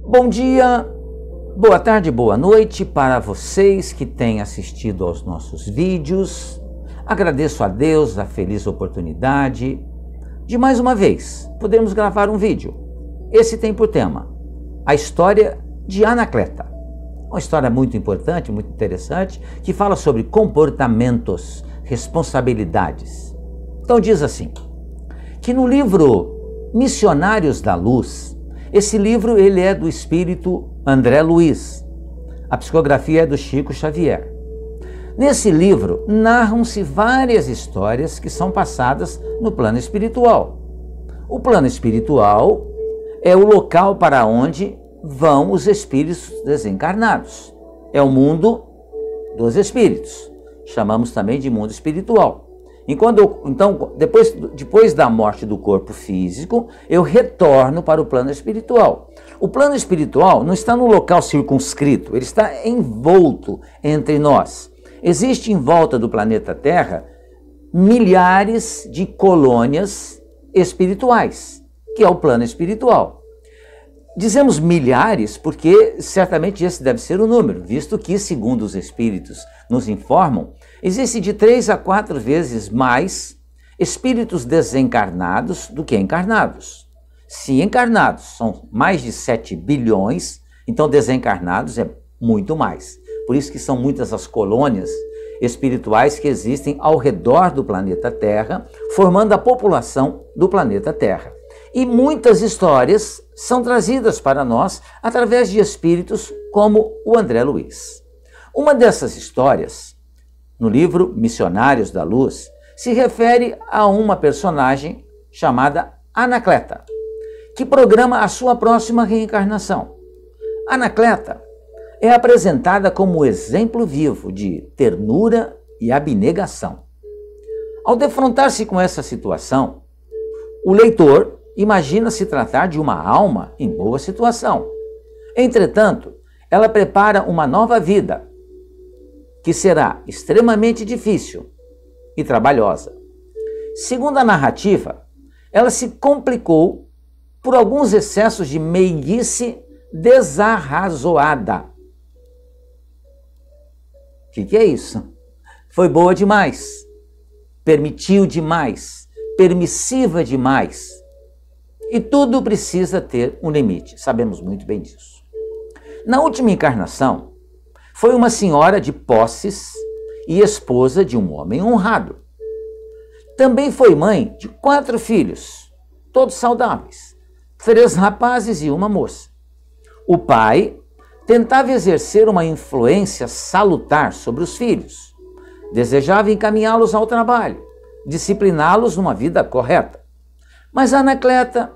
Bom dia, boa tarde, boa noite para vocês que têm assistido aos nossos vídeos. Agradeço a Deus a feliz oportunidade de mais uma vez podermos gravar um vídeo. Esse tem por tema a história de Anacleta. Uma história muito importante, muito interessante, que fala sobre comportamentos, responsabilidades. Então diz assim, que no livro Missionários da Luz, esse livro ele é do espírito André Luiz, a psicografia é do Chico Xavier. Nesse livro narram-se várias histórias que são passadas no plano espiritual. O plano espiritual é o local para onde vão os espíritos desencarnados. É o mundo dos espíritos. Chamamos também de mundo espiritual. Então, depois da morte do corpo físico, eu retorno para o plano espiritual. O plano espiritual não está no local circunscrito, ele está envolto entre nós. Existe em volta do planeta Terra milhares de colônias espirituais, que é o plano espiritual. Dizemos milhares porque certamente esse deve ser o número, visto que, segundo os espíritos nos informam, existe de 3 a 4 vezes mais espíritos desencarnados do que encarnados. Se encarnados são mais de 7 bilhões, então desencarnados é muito mais. Por isso que são muitas as colônias espirituais que existem ao redor do planeta Terra, formando a população do planeta Terra. E muitas histórias são trazidas para nós através de espíritos como o André Luiz. Uma dessas histórias, no livro Missionários da Luz, se refere a uma personagem chamada Anacleta, que programa a sua próxima reencarnação. Anacleta é apresentada como exemplo vivo de ternura e abnegação. Ao defrontar-se com essa situação, o leitor imagina se tratar de uma alma em boa situação. Entretanto, ela prepara uma nova vida, que será extremamente difícil e trabalhosa. Segundo a narrativa, ela se complicou por alguns excessos de meiguice desarrazoada. O que é isso? Foi boa demais, permitiu demais, permissiva demais. E tudo precisa ter um limite, sabemos muito bem disso. Na última encarnação, foi uma senhora de posses e esposa de um homem honrado. Também foi mãe de 4 filhos, todos saudáveis, 3 rapazes e uma moça. O pai tentava exercer uma influência salutar sobre os filhos, desejava encaminhá-los ao trabalho, discipliná-los numa vida correta. Mas Anacleta,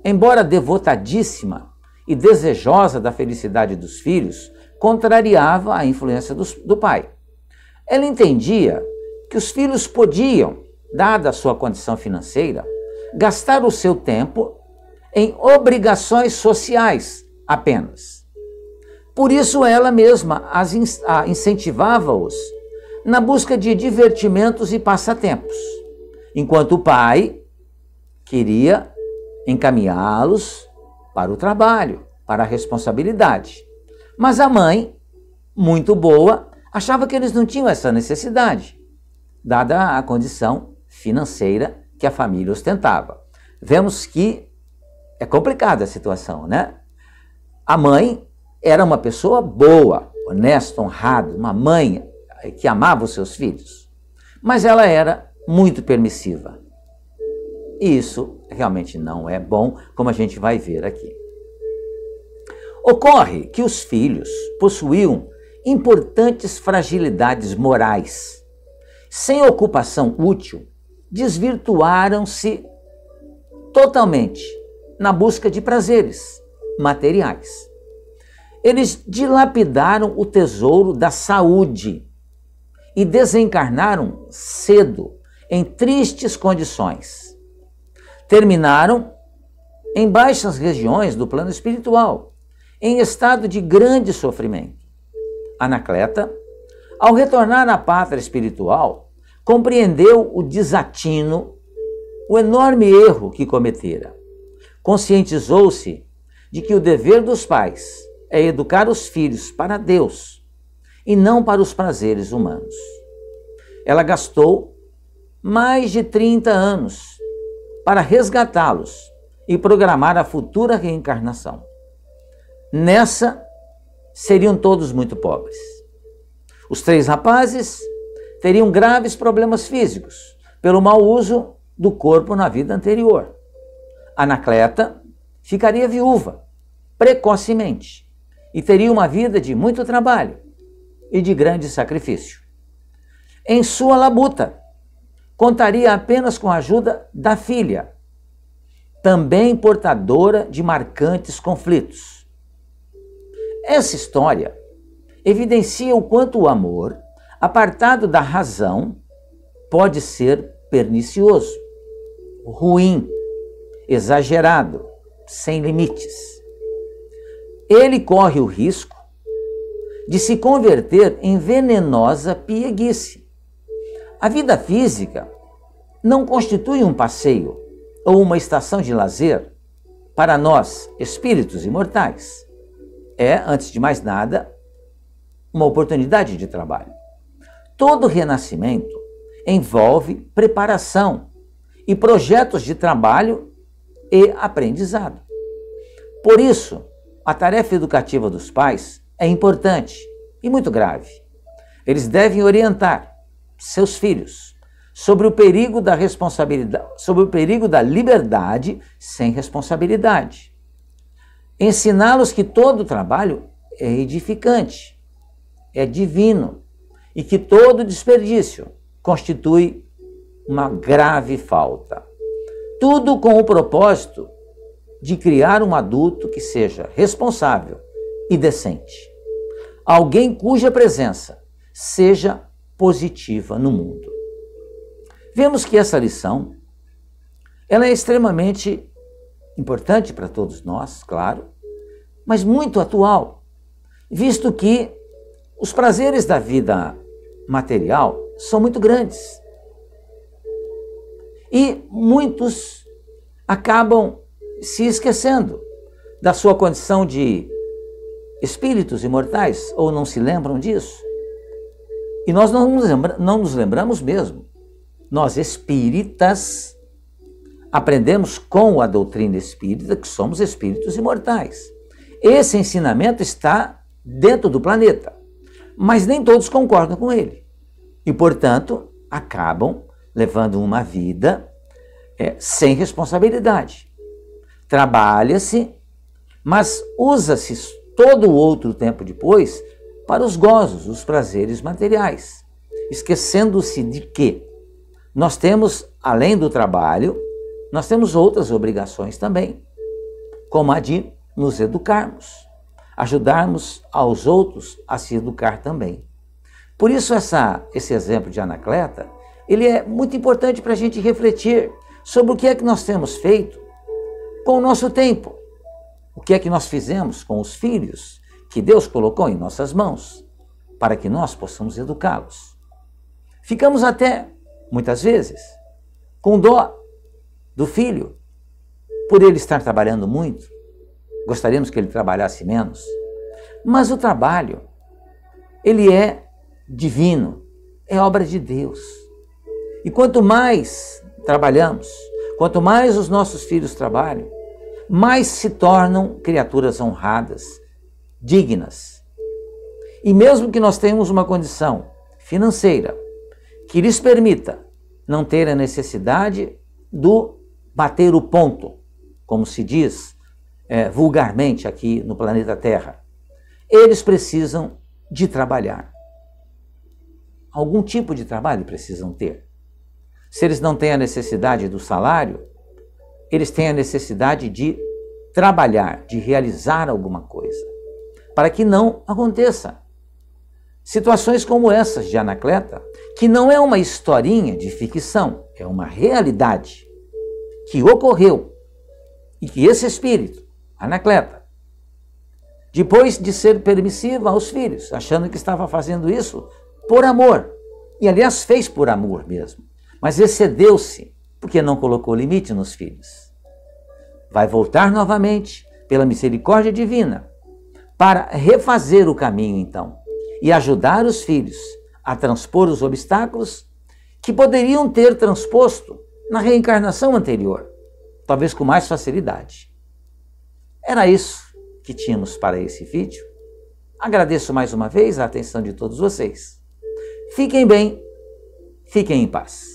embora devotadíssima e desejosa da felicidade dos filhos, contrariava a influência do pai. Ela entendia que os filhos podiam, dada a sua condição financeira, gastar o seu tempo em obrigações sociais apenas. Por isso ela mesma incentivava-os na busca de divertimentos e passatempos, enquanto o pai queria encaminhá-los para o trabalho, para a responsabilidade. Mas a mãe, muito boa, achava que eles não tinham essa necessidade, dada a condição financeira que a família ostentava. Vemos que é complicada a situação, né? A mãe era uma pessoa boa, honesta, honrada, uma mãe que amava os seus filhos, mas ela era muito permissiva. E isso realmente não é bom, como a gente vai ver aqui. Ocorre que os filhos possuíam importantes fragilidades morais. Sem ocupação útil, desvirtuaram-se totalmente na busca de prazeres materiais. Eles dilapidaram o tesouro da saúde e desencarnaram cedo, em tristes condições. Terminaram em baixas regiões do plano espiritual, em estado de grande sofrimento. Anacleta, ao retornar à pátria espiritual, compreendeu o desatino, o enorme erro que cometera. Conscientizou-se de que o dever dos pais é educar os filhos para Deus e não para os prazeres humanos. Ela gastou mais de 30 anos para resgatá-los e programar a futura reencarnação. Nessa, seriam todos muito pobres. Os 3 rapazes teriam graves problemas físicos pelo mau uso do corpo na vida anterior. Anacleta ficaria viúva precocemente e teria uma vida de muito trabalho e de grande sacrifício. Em sua labuta, contaria apenas com a ajuda da filha, também portadora de marcantes conflitos. Essa história evidencia o quanto o amor, apartado da razão, pode ser pernicioso, ruim, exagerado, sem limites. Ele corre o risco de se converter em venenosa pieguice. A vida física não constitui um passeio ou uma estação de lazer para nós, espíritos imortais. É, antes de mais nada, uma oportunidade de trabalho. Todo renascimento envolve preparação e projetos de trabalho e aprendizado. Por isso, a tarefa educativa dos pais é importante e muito grave. Eles devem orientar seus filhos sobre o perigo da responsabilidade, sobre o perigo da liberdade sem responsabilidade. Ensiná-los que todo trabalho é edificante, é divino e que todo desperdício constitui uma grave falta. Tudo com o propósito de criar um adulto que seja responsável e decente. Alguém cuja presença seja positiva no mundo. Vemos que essa lição ela é extremamente importante para todos nós, claro, mas muito atual, visto que os prazeres da vida material são muito grandes. E muitos acabam se esquecendo da sua condição de espíritos imortais, ou não se lembram disso. E nós não nos lembramos mesmo. Nós espíritas aprendemos com a doutrina espírita que somos espíritos imortais. Esse ensinamento está dentro do planeta, mas nem todos concordam com ele. E, portanto, acabam levando uma vida sem responsabilidade. Trabalha-se, mas usa-se todo o outro tempo depois para os gozos, os prazeres materiais, esquecendo-se de que nós temos, além do trabalho, nós temos outras obrigações também, como a de nos educarmos, ajudarmos aos outros a se educar também. Por isso esse exemplo de Anacleta, ele é muito importante para a gente refletir sobre o que é que nós temos feito com o nosso tempo, o que é que nós fizemos com os filhos que Deus colocou em nossas mãos, para que nós possamos educá-los. Ficamos até, muitas vezes, com dó do filho, por ele estar trabalhando muito. Gostaríamos que ele trabalhasse menos. Mas o trabalho, ele é divino, é obra de Deus. E quanto mais trabalhamos, quanto mais os nossos filhos trabalham, mais se tornam criaturas honradas, dignas. E mesmo que nós tenhamos uma condição financeira que lhes permita não ter a necessidade do bater o ponto, como se diz vulgarmente aqui no planeta Terra, eles precisam de trabalhar. Algum tipo de trabalho precisam ter. Se eles não têm a necessidade do salário, eles têm a necessidade de trabalhar, de realizar alguma coisa, para que não aconteça situações como essas de Anacleta, que não é uma historinha de ficção, é uma realidade que ocorreu e que esse espírito, Anacleta, depois de ser permissiva aos filhos, achando que estava fazendo isso por amor, e aliás fez por amor mesmo, mas excedeu-se porque não colocou limite nos filhos. Vai voltar novamente pela misericórdia divina, para refazer o caminho, então, e ajudar os filhos a transpor os obstáculos que poderiam ter transposto na reencarnação anterior, talvez com mais facilidade. Era isso que tínhamos para esse vídeo. Agradeço mais uma vez a atenção de todos vocês. Fiquem bem, fiquem em paz.